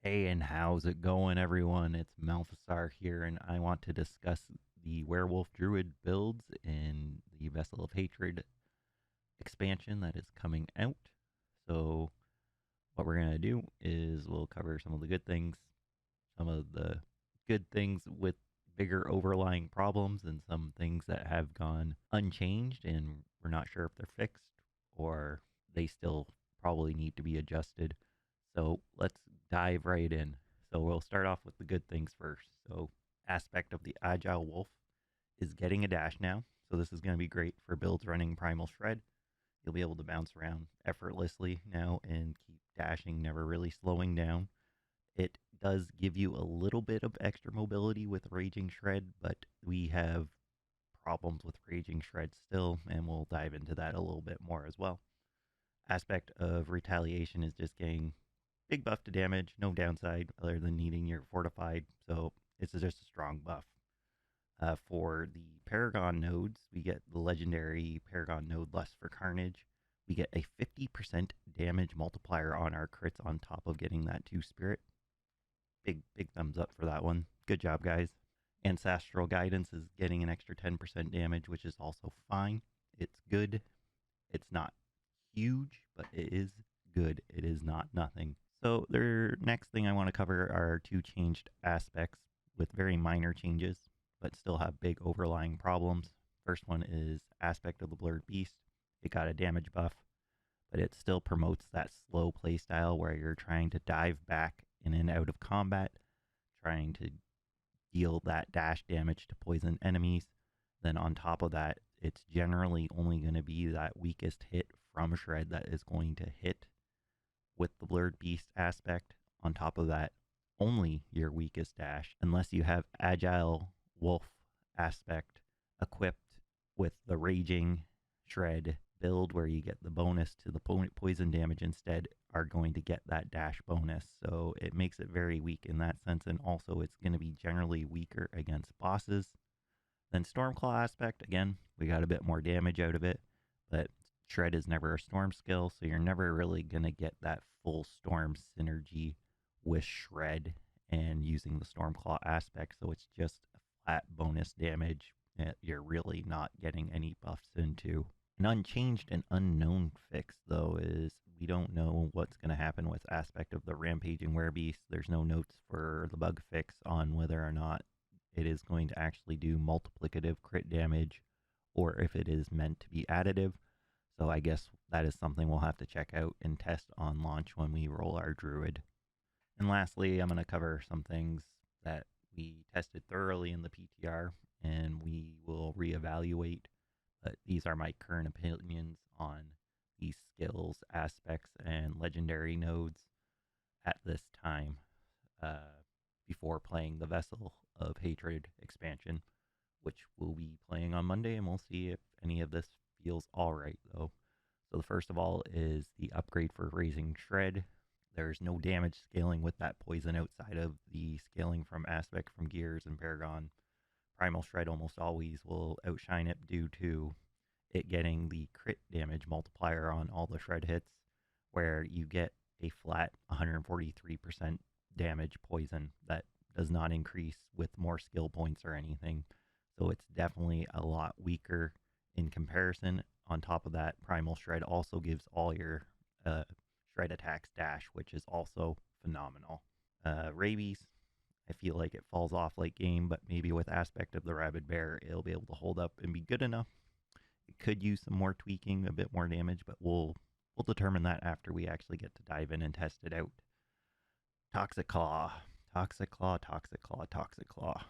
Hey, and how's it going, everyone? It's Malthasar here, and I want to discuss the Werewolf Druid builds in the Vessel of Hatred expansion that is coming out. So, what we're going to do is we'll cover some of the good things, some of the good things with bigger overlying problems, and some things that have gone unchanged, and we're not sure if they're fixed or they still probably need to be adjusted. So let's dive right in. So we'll start off with the good things first. So aspect of the Agile Wolf is getting a dash now. So this is going to be great for builds running Primal Shred. You'll be able to bounce around effortlessly now and keep dashing, never really slowing down. It does give you a little bit of extra mobility with Raging Shred, but we have problems with Raging Shred still, and we'll dive into that a little bit more as well. Aspect of Retaliation is just getting big buff to damage, no downside other than needing your fortified, so it's just a strong buff. For the Paragon nodes, we get the legendary Paragon node Lust for Carnage. We get a 50% damage multiplier on our crits on top of getting that 2 spirit. Big thumbs up for that one. Good job, guys. Ancestral Guidance is getting an extra 10% damage, which is also fine. It's good. It's not huge, but it is good. It is not nothing. So the next thing I want to cover are two changed aspects with very minor changes, but still have big overlying problems. First one is aspect of the Blurred Beast. It got a damage buff, but it still promotes that slow playstyle where you're trying to dive back in and out of combat, trying to deal that dash damage to poison enemies. Then on top of that, it's generally only going to be that weakest hit from Shred that is going to hit with the Blurred Beast aspect. On top of that, only your weakest dash, unless you have Agile Wolf aspect equipped with the Raging Shred build where you get the bonus to the poison damage instead, are going to get that dash bonus. So it makes it very weak in that sense, and also it's going to be generally weaker against bosses. Then Stormclaw aspect, again, we got a bit more damage out of it, but Shred is never a storm skill, so you're never really going to get that full storm synergy with Shred and using the Stormclaw aspect, so it's just a flat bonus damage that you're really not getting any buffs into. An unchanged and unknown fix, though, is we don't know what's going to happen with aspect of the Rampaging Werebeast. There's no notes for the bug fix on whether or not it is going to actually do multiplicative crit damage or if it is meant to be additive. So I guess that is something we'll have to check out and test on launch when we roll our Druid. And lastly, I'm going to cover some things that we tested thoroughly in the PTR and we will reevaluate. But these are my current opinions on these skills, aspects, and legendary nodes at this time before playing the Vessel of Hatred expansion, which we'll be playing on Monday, and we'll see if any of this feels alright, though. So the first of all is the upgrade for Raising Shred. There's no damage scaling with that poison outside of the scaling from aspect from Gears and Paragon. Primal Shred almost always will outshine it due to it getting the crit damage multiplier on all the Shred hits, where you get a flat 143% damage poison that does not increase with more skill points or anything. So it's definitely a lot weaker in comparison. On top of that, Primal Shred also gives all your Shred attacks dash, which is also phenomenal. Rabies, I feel like it falls off late game, but maybe with aspect of the Rabid Bear, it'll be able to hold up and be good enough. It could use some more tweaking, a bit more damage, but we'll determine that after we actually get to dive in and test it out. Toxic Claw, Toxic Claw, Toxic Claw, Toxic Claw.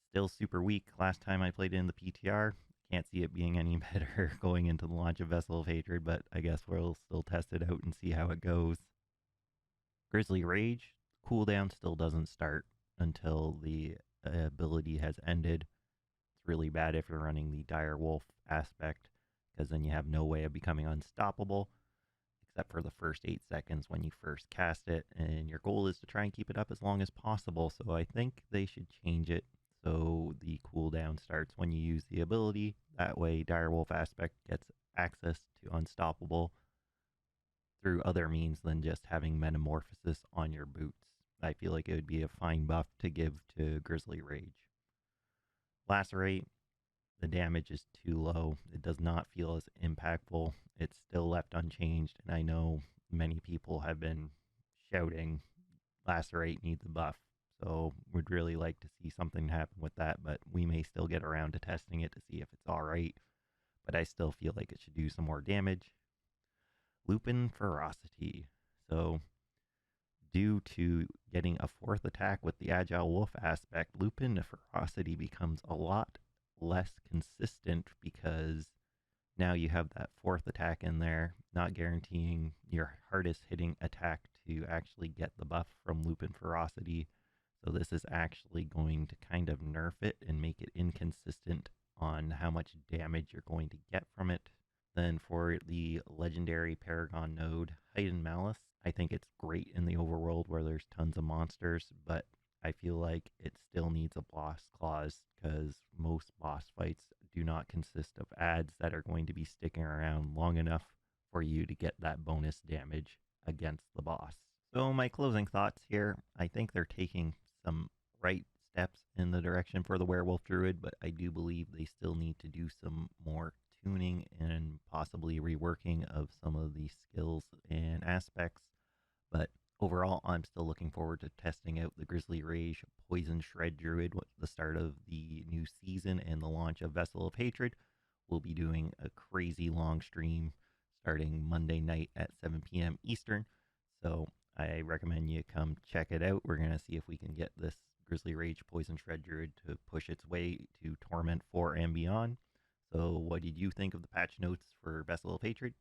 Still super weak. Last time I played it in the PTR, can't see it being any better going into the launch of Vessel of Hatred, but I guess we'll still test it out and see how it goes. Grizzly Rage, cooldown still doesn't start until the ability has ended. It's really bad if you're running the Dire Wolf aspect, because then you have no way of becoming unstoppable, except for the first 8 seconds when you first cast it, and your goal is to try and keep it up as long as possible, so I think they should change it so the cooldown starts when you use the ability. That way Direwolf aspect gets access to unstoppable through other means than just having Metamorphosis on your boots. I feel like it would be a fine buff to give to Grizzly Rage. Lacerate, the damage is too low. It does not feel as impactful. It's still left unchanged, and I know many people have been shouting Lacerate needs a buff. So would really like to see something happen with that, but we may still get around to testing it to see if it's alright. But I still feel like it should do some more damage. Lupin Ferocity. So due to getting a fourth attack with the Agile Wolf aspect, Lupin Ferocity becomes a lot less consistent because now you have that fourth attack in there, not guaranteeing your hardest hitting attack to actually get the buff from Lupin Ferocity. So this is actually going to kind of nerf it and make it inconsistent on how much damage you're going to get from it. Then for the legendary Paragon node, Heightened Malice, I think it's great in the overworld where there's tons of monsters, but I feel like it still needs a boss clause because most boss fights do not consist of ads that are going to be sticking around long enough for you to get that bonus damage against the boss. So my closing thoughts here, I think they're taking some right steps in the direction for the Werewolf Druid, but I do believe they still need to do some more tuning and possibly reworking of some of the skills and aspects. But overall, I'm still looking forward to testing out the Grizzly Rage Poison Shred Druid at the start of the new season and the launch of Vessel of Hatred. We'll be doing a crazy long stream starting Monday night at 7 p.m. Eastern. So I recommend you come check it out. We're going to see if we can get this Grizzly Rage Poison Shred Druid to push its way to Torment 4 and beyond. So what did you think of the patch notes for Vessel of Hatred?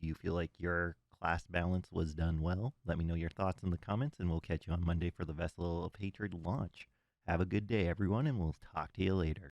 Do you feel like your class balance was done well? Let me know your thoughts in the comments, and we'll catch you on Monday for the Vessel of Hatred launch. Have a good day, everyone, and we'll talk to you later.